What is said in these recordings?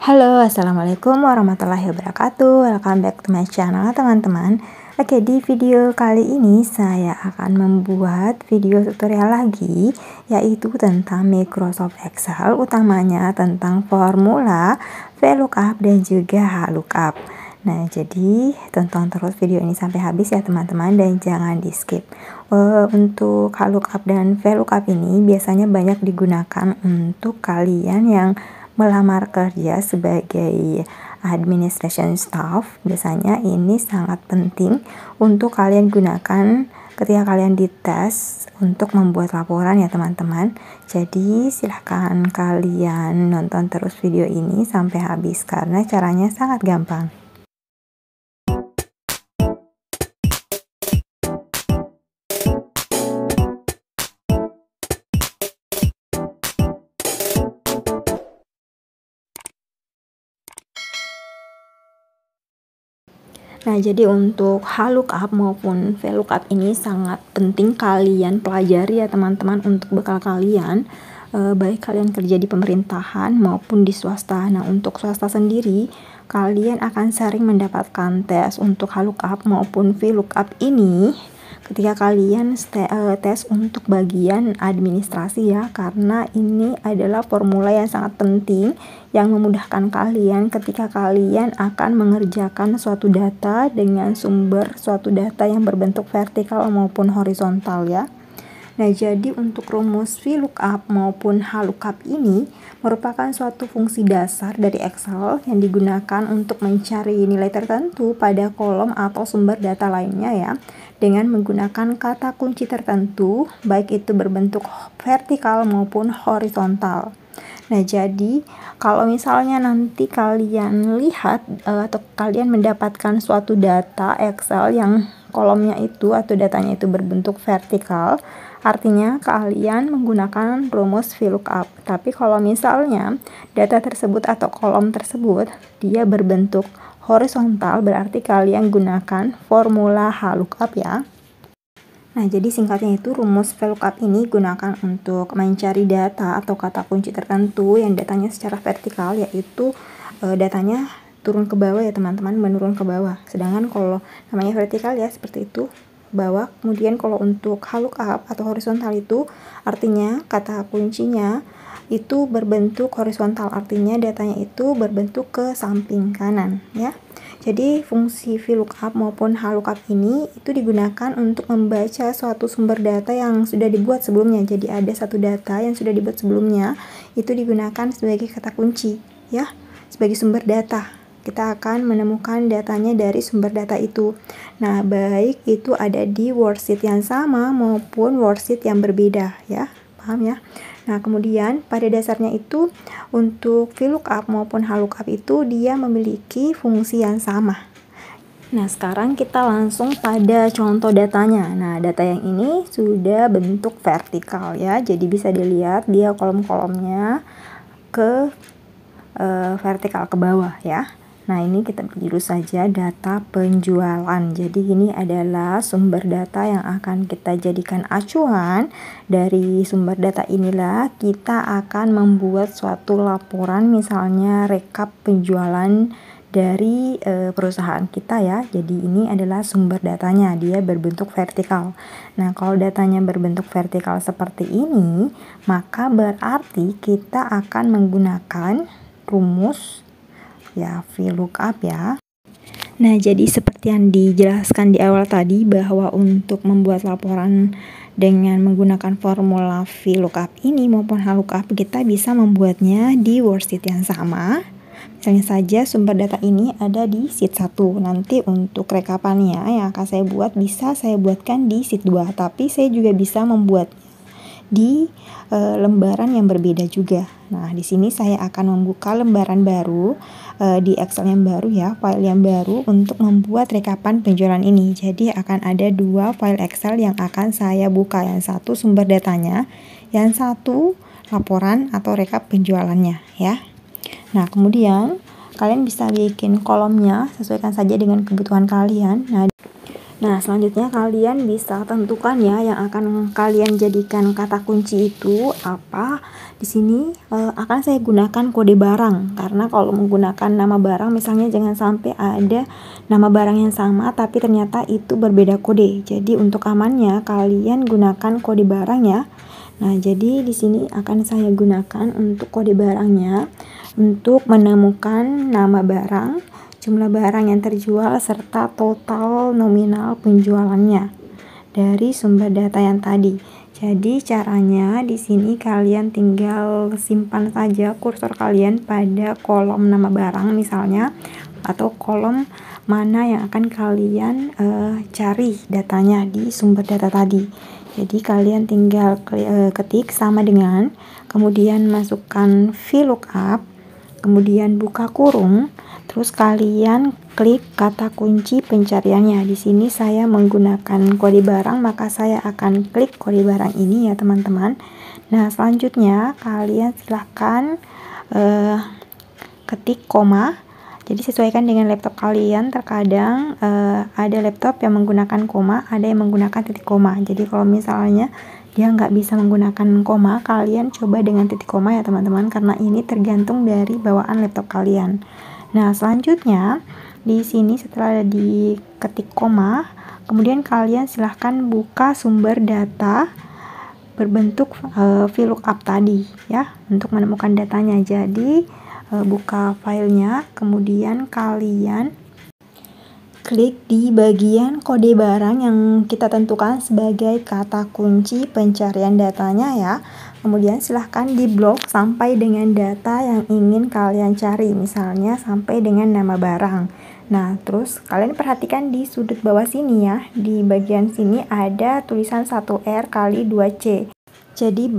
Halo, assalamualaikum warahmatullahi wabarakatuh. Welcome back to my channel, teman-teman. Oke, di video kali ini saya akan membuat video tutorial lagi, yaitu tentang Microsoft Excel, utamanya tentang formula, VLOOKUP, dan juga HLOOKUP. Nah, jadi tonton terus video ini sampai habis ya teman-teman, dan jangan di skip. Untuk HLOOKUP dan VLOOKUP ini biasanya banyak digunakan untuk kalian yang melamar kerja sebagai administration staff. Biasanya ini sangat penting untuk kalian gunakan ketika kalian dites untuk membuat laporan ya teman-teman. Jadi silahkan kalian nonton terus video ini sampai habis karena caranya sangat gampang. Nah, jadi untuk HLOOKUP maupun VLOOKUP ini sangat penting kalian pelajari ya teman-teman untuk bekal kalian, baik kalian kerja di pemerintahan maupun di swasta. Nah, untuk swasta sendiri, kalian akan sering mendapatkan tes untuk HLOOKUP maupun VLOOKUP ini ketika kalian tes untuk bagian administrasi ya, karena ini adalah formula yang sangat penting yang memudahkan kalian ketika kalian akan mengerjakan suatu data dengan sumber suatu data yang berbentuk vertikal maupun horizontal ya. Nah, jadi untuk rumus VLOOKUP maupun HLOOKUP ini merupakan suatu fungsi dasar dari Excel yang digunakan untuk mencari nilai tertentu pada kolom atau sumber data lainnya ya, dengan menggunakan kata kunci tertentu, baik itu berbentuk vertikal maupun horizontal. Nah, jadi kalau misalnya nanti kalian lihat atau kalian mendapatkan suatu data Excel yang kolomnya itu atau datanya itu berbentuk vertikal, artinya kalian menggunakan rumus VLOOKUP. Tapi kalau misalnya data tersebut atau kolom tersebut dia berbentuk horizontal, berarti kalian gunakan formula HLOOKUP ya. Nah, jadi singkatnya itu rumus VLOOKUP ini gunakan untuk mencari data atau kata kunci tertentu yang datanya secara vertikal, yaitu datanya turun ke bawah ya teman-teman, menurun ke bawah. Sedangkan kalau namanya vertikal ya seperti itu, bawah. Kemudian kalau untuk HLOOKUP atau horizontal itu artinya kata kuncinya itu berbentuk horizontal, artinya datanya itu berbentuk ke samping kanan ya. Jadi fungsi VLOOKUP maupun HLOOKUP ini itu digunakan untuk membaca suatu sumber data yang sudah dibuat sebelumnya. Jadi ada satu data yang sudah dibuat sebelumnya, itu digunakan sebagai kata kunci ya, sebagai sumber data. Kita akan menemukan datanya dari sumber data itu. Nah, baik itu ada di worksheet yang sama maupun worksheet yang berbeda ya, paham ya? Nah, kemudian pada dasarnya itu untuk VLOOKUP maupun HLOOKUP itu dia memiliki fungsi yang sama. Nah, sekarang kita langsung pada contoh datanya. Nah, data yang ini sudah bentuk vertikal ya, jadi bisa dilihat dia kolom-kolomnya ke vertikal ke bawah ya. Nah, ini kita beri dulu saja data penjualan. Jadi ini adalah sumber data yang akan kita jadikan acuan. Dari sumber data inilah kita akan membuat suatu laporan, misalnya rekap penjualan dari perusahaan kita ya. Jadi ini adalah sumber datanya, dia berbentuk vertikal. Nah, kalau datanya berbentuk vertikal seperti ini, maka berarti kita akan menggunakan rumus ya VLOOKUP ya. Nah, jadi seperti yang dijelaskan di awal tadi, bahwa untuk membuat laporan dengan menggunakan formula VLOOKUP ini maupun HLOOKUP, kita bisa membuatnya di worksheet yang sama. Misalnya saja sumber data ini ada di sheet 1. Nanti untuk rekapannya yang akan saya buat bisa saya buatkan di sheet 2, tapi saya juga bisa membuat di lembaran yang berbeda juga. Nah, di sini saya akan membuka lembaran baru di Excel yang baru ya, file yang baru untuk membuat rekapan penjualan ini. Jadi akan ada dua file Excel yang akan saya buka, yang satu sumber datanya, yang satu laporan atau rekap penjualannya ya. Nah, kemudian kalian bisa bikin kolomnya, sesuaikan saja dengan kebutuhan kalian. Nah, selanjutnya kalian bisa tentukan ya yang akan kalian jadikan kata kunci itu apa. Di sini akan saya gunakan kode barang, karena kalau menggunakan nama barang misalnya jangan sampai ada nama barang yang sama tapi ternyata itu berbeda kode. Jadi untuk amannya kalian gunakan kode barang ya. Nah, jadi di sini akan saya gunakan untuk kode barangnya untuk menemukan nama barang, jumlah barang yang terjual serta total nominal penjualannya dari sumber data yang tadi. Jadi caranya di sini kalian tinggal simpan saja kursor kalian pada kolom nama barang misalnya, atau kolom mana yang akan kalian cari datanya di sumber data tadi. Jadi kalian tinggal ketik sama dengan, kemudian masukkan VLOOKUP, kemudian buka kurung, terus kalian klik kata kunci pencariannya. Di sini saya menggunakan kode barang, maka saya akan klik kode barang ini ya teman-teman. Nah, selanjutnya kalian silahkan ketik koma. Jadi sesuaikan dengan laptop kalian. Terkadang ada laptop yang menggunakan koma, ada yang menggunakan titik koma. Jadi kalau misalnya dia nggak bisa menggunakan koma, kalian coba dengan titik koma ya teman-teman, karena ini tergantung dari bawaan laptop kalian. Nah, selanjutnya di sini setelah diketik koma, kemudian kalian silahkan buka sumber data berbentuk VLOOKUP tadi ya, untuk menemukan datanya. Jadi buka filenya, kemudian kalian klik di bagian kode barang yang kita tentukan sebagai kata kunci pencarian datanya ya. Kemudian silahkan diblok sampai dengan data yang ingin kalian cari, misalnya sampai dengan nama barang. Nah, terus kalian perhatikan di sudut bawah sini ya, di bagian sini ada tulisan 1R kali 2C. Jadi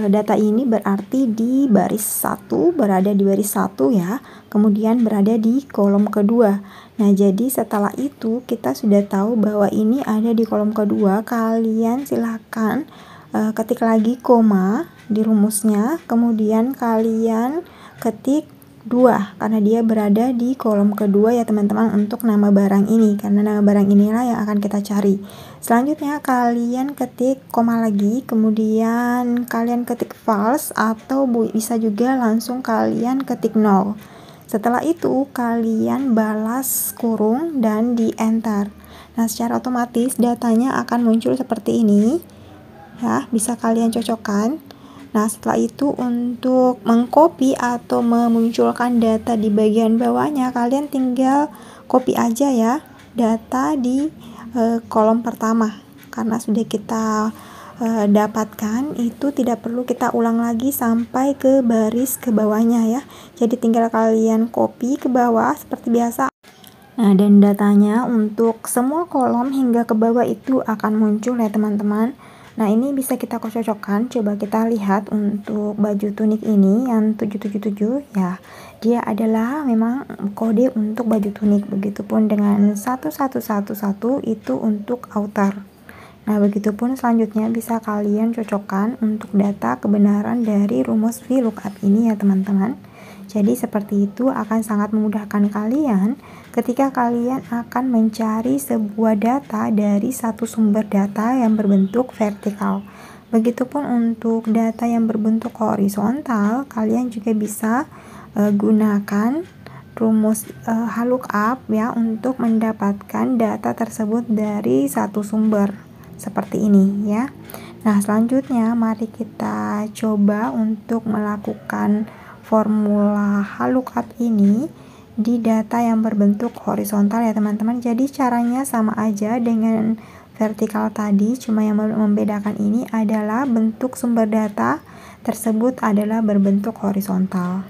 data ini berarti di baris 1, berada di baris 1 ya, kemudian berada di kolom kedua. Nah, jadi setelah itu kita sudah tahu bahwa ini ada di kolom kedua, kalian silahkan ketik lagi koma di rumusnya, kemudian kalian ketik 2 karena dia berada di kolom kedua ya teman-teman untuk nama barang ini, karena nama barang inilah yang akan kita cari. Selanjutnya kalian ketik koma lagi, kemudian kalian ketik false atau bisa juga langsung kalian ketik 0. Setelah itu kalian balas kurung dan di enter. Nah, secara otomatis datanya akan muncul seperti ini ya, bisa kalian cocokkan. Nah, setelah itu untuk mengcopy atau memunculkan data di bagian bawahnya, kalian tinggal copy aja ya data di kolom pertama, karena sudah kita dapatkan, itu tidak perlu kita ulang lagi sampai ke baris ke bawahnya ya. Jadi tinggal kalian copy ke bawah seperti biasa. Nah, dan datanya untuk semua kolom hingga ke bawah itu akan muncul ya teman-teman. Nah, ini bisa kita cocokkan. Coba kita lihat untuk baju tunik ini yang 777 ya. Dia adalah memang kode untuk baju tunik. Begitupun dengan 1111 itu untuk outer. Nah, begitupun selanjutnya bisa kalian cocokkan untuk data kebenaran dari rumus VLOOKUP ini ya teman-teman. Jadi seperti itu akan sangat memudahkan kalian ketika kalian akan mencari sebuah data dari satu sumber data yang berbentuk vertikal. Begitupun untuk data yang berbentuk horizontal, kalian juga bisa gunakan rumus VLOOKUP ya untuk mendapatkan data tersebut dari satu sumber seperti ini ya. Nah, selanjutnya mari kita coba untuk melakukan formula VLOOKUP ini di data yang berbentuk horizontal ya teman-teman. Jadi caranya sama aja dengan vertikal tadi, cuma yang membedakan ini adalah bentuk sumber data tersebut adalah berbentuk horizontal.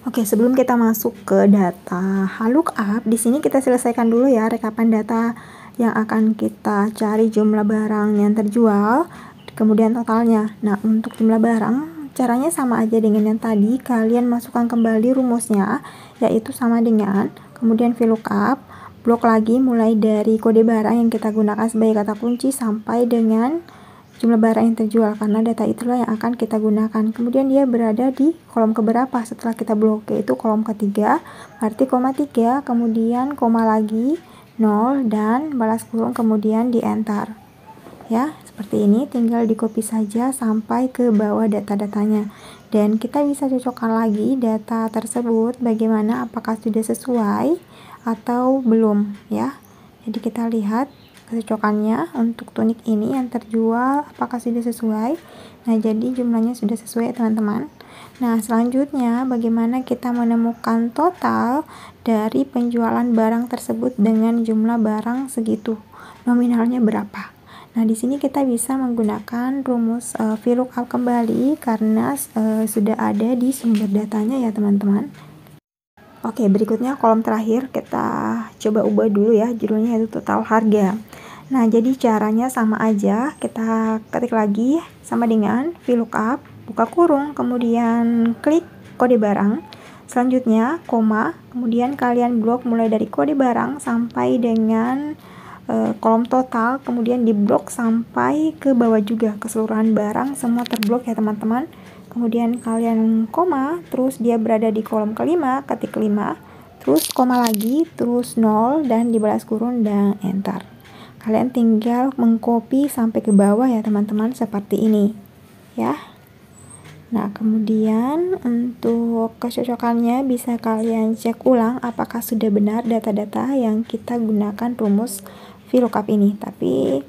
Oke, sebelum kita masuk ke data VLOOKUP, di sini kita selesaikan dulu ya rekapan data yang akan kita cari jumlah barang yang terjual, kemudian totalnya. Nah, untuk jumlah barang caranya sama aja dengan yang tadi, kalian masukkan kembali rumusnya, yaitu sama dengan, kemudian VLOOKUP, blok lagi mulai dari kode barang yang kita gunakan sebagai kata kunci sampai dengan jumlah barang yang terjual, karena data itulah yang akan kita gunakan. Kemudian dia berada di kolom keberapa setelah kita blok, yaitu kolom ketiga, berarti koma 3, kemudian koma lagi, 0, dan balas kurung, kemudian di enter. Ya, seperti ini, tinggal di copy saja sampai ke bawah data-datanya. Dan kita bisa cocokkan lagi data tersebut bagaimana, apakah sudah sesuai atau belum ya. Jadi kita lihat kecocokannya untuk tunik ini yang terjual apakah sudah sesuai. Nah, jadi jumlahnya sudah sesuai teman-teman. Nah, selanjutnya bagaimana kita menemukan total dari penjualan barang tersebut dengan jumlah barang segitu, nominalnya berapa. Nah, di sini kita bisa menggunakan rumus VLOOKUP kembali karena sudah ada di sumber datanya ya teman-teman. Oke, berikutnya kolom terakhir kita coba ubah dulu ya, judulnya itu total harga. Nah, jadi caranya sama aja, kita ketik lagi sama dengan VLOOKUP, buka kurung, kemudian klik kode barang, selanjutnya koma, kemudian kalian blok mulai dari kode barang sampai dengan kolom total, kemudian diblok sampai ke bawah juga, keseluruhan barang semua terblok ya teman-teman. Kemudian kalian koma, terus dia berada di kolom kelima, ketik 5, terus koma lagi, terus 0 dan dibalas kurung dan enter. Kalian tinggal mengcopy sampai ke bawah ya teman-teman, seperti ini ya. Nah, kemudian untuk kecocokannya bisa kalian cek ulang apakah sudah benar data-data yang kita gunakan rumus VLOOKUP ini. Tapi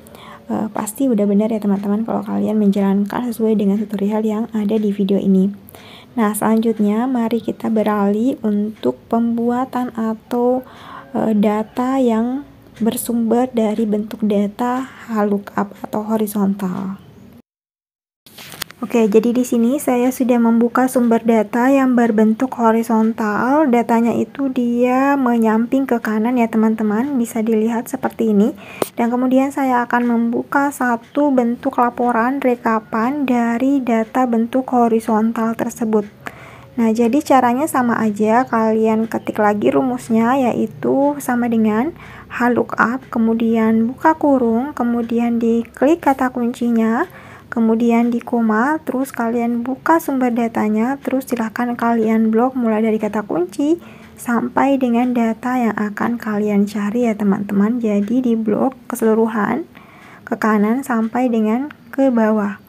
pasti udah benar ya teman-teman kalau kalian menjalankan sesuai dengan tutorial yang ada di video ini. Nah, selanjutnya mari kita beralih untuk pembuatan atau data yang bersumber dari bentuk data VLOOKUP atau horizontal. Oke, jadi di sini saya sudah membuka sumber data yang berbentuk horizontal. Datanya itu dia menyamping ke kanan ya teman-teman, bisa dilihat seperti ini. Dan kemudian saya akan membuka satu bentuk laporan rekapan dari data bentuk horizontal tersebut. Nah, jadi caranya sama aja, kalian ketik lagi rumusnya, yaitu sama dengan VLOOKUP, kemudian buka kurung, kemudian diklik kata kuncinya, kemudian di koma, terus kalian buka sumber datanya, terus silahkan kalian blok mulai dari kata kunci sampai dengan data yang akan kalian cari ya teman-teman. Jadi di blok keseluruhan ke kanan sampai dengan ke bawah.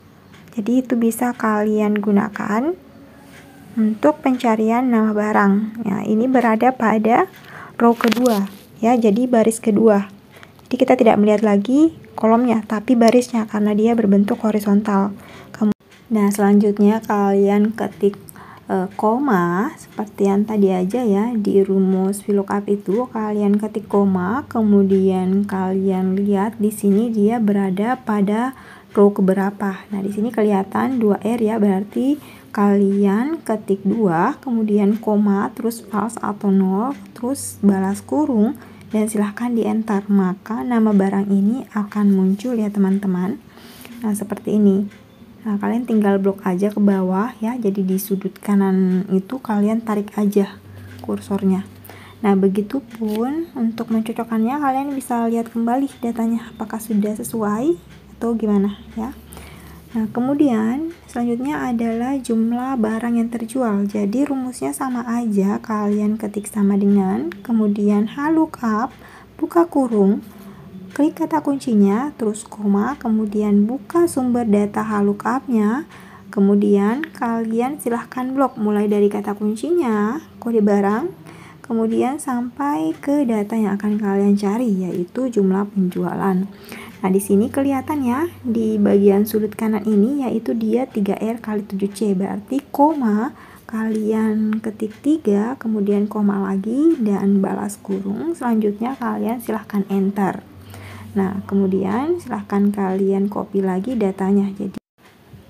Jadi itu bisa kalian gunakan untuk pencarian nama barang. Ya, ini berada pada row kedua ya, jadi baris kedua. Jadi kita tidak melihat lagi kolomnya, tapi barisnya karena dia berbentuk horizontal. Nah, selanjutnya kalian ketik koma seperti yang tadi aja ya, di rumus VLOOKUP itu kalian ketik koma, kemudian kalian lihat di sini dia berada pada row keberapa. Nah, di sini kelihatan 2R ya, berarti kalian ketik 2, kemudian koma, terus false atau 0, terus balas kurung, dan silahkan di enter, maka nama barang ini akan muncul ya teman-teman. Nah, seperti ini. Nah, kalian tinggal blok aja ke bawah ya, jadi di sudut kanan itu kalian tarik aja kursornya. Nah, begitupun untuk mencocokkannya, kalian bisa lihat kembali datanya apakah sudah sesuai atau gimana ya. Nah, kemudian selanjutnya adalah jumlah barang yang terjual. Jadi rumusnya sama aja, kalian ketik sama dengan, kemudian VLOOKUP, buka kurung, klik kata kuncinya, terus koma, kemudian buka sumber data VLOOKUP-nya, kemudian kalian silahkan blok mulai dari kata kuncinya, kode barang, kemudian sampai ke data yang akan kalian cari, yaitu jumlah penjualan. Nah, di sini kelihatan ya, di bagian sudut kanan ini yaitu dia 3R kali 7C, berarti koma, kalian ketik 3, kemudian koma lagi, dan balas kurung, selanjutnya kalian silahkan enter. Nah, kemudian silahkan kalian copy lagi datanya.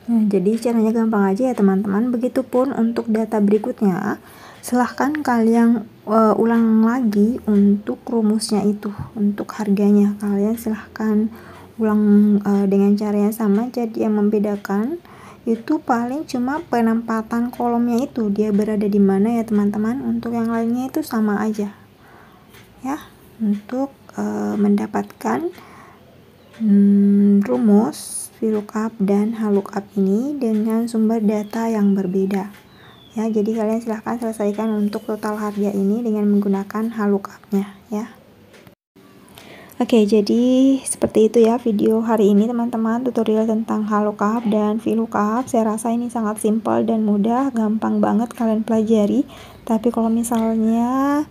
Jadi caranya gampang aja ya teman-teman. Begitupun untuk data berikutnya, silahkan kalian ulang lagi untuk rumusnya itu, untuk harganya kalian silahkan ulang dengan cara yang sama. Jadi yang membedakan itu paling cuma penempatan kolomnya itu, dia berada di mana ya teman-teman. Untuk yang lainnya itu sama aja ya, untuk mendapatkan rumus VLOOKUP dan VLOOKUP ini dengan sumber data yang berbeda ya. Jadi kalian silahkan selesaikan untuk total harga ini dengan menggunakan VLOOKUP-nya ya. Oke, jadi seperti itu ya video hari ini teman-teman, tutorial tentang VLOOKUP dan VLOOKUP. Saya rasa ini sangat simpel dan mudah, gampang banget kalian pelajari. Tapi kalau misalnya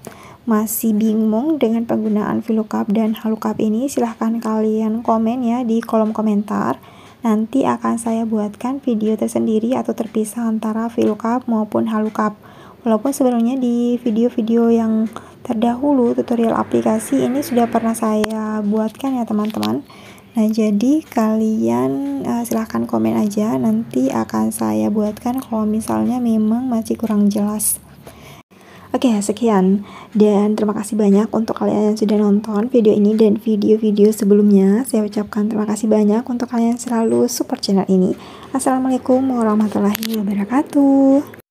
masih bingung dengan penggunaan VLOOKUP dan VLOOKUP ini, silahkan kalian komen ya di kolom komentar. Nanti akan saya buatkan video tersendiri atau terpisah antara VLOOKUP maupun VLOOKUP. Walaupun sebenarnya di video-video yang terdahulu tutorial aplikasi ini sudah pernah saya buatkan ya teman-teman. Nah, jadi kalian silahkan komen aja, nanti akan saya buatkan kalau misalnya memang masih kurang jelas. Oke, sekian dan terima kasih banyak untuk kalian yang sudah nonton video ini dan video-video sebelumnya. Saya ucapkan terima kasih banyak untuk kalian yang selalu support channel ini. Assalamualaikum warahmatullahi wabarakatuh.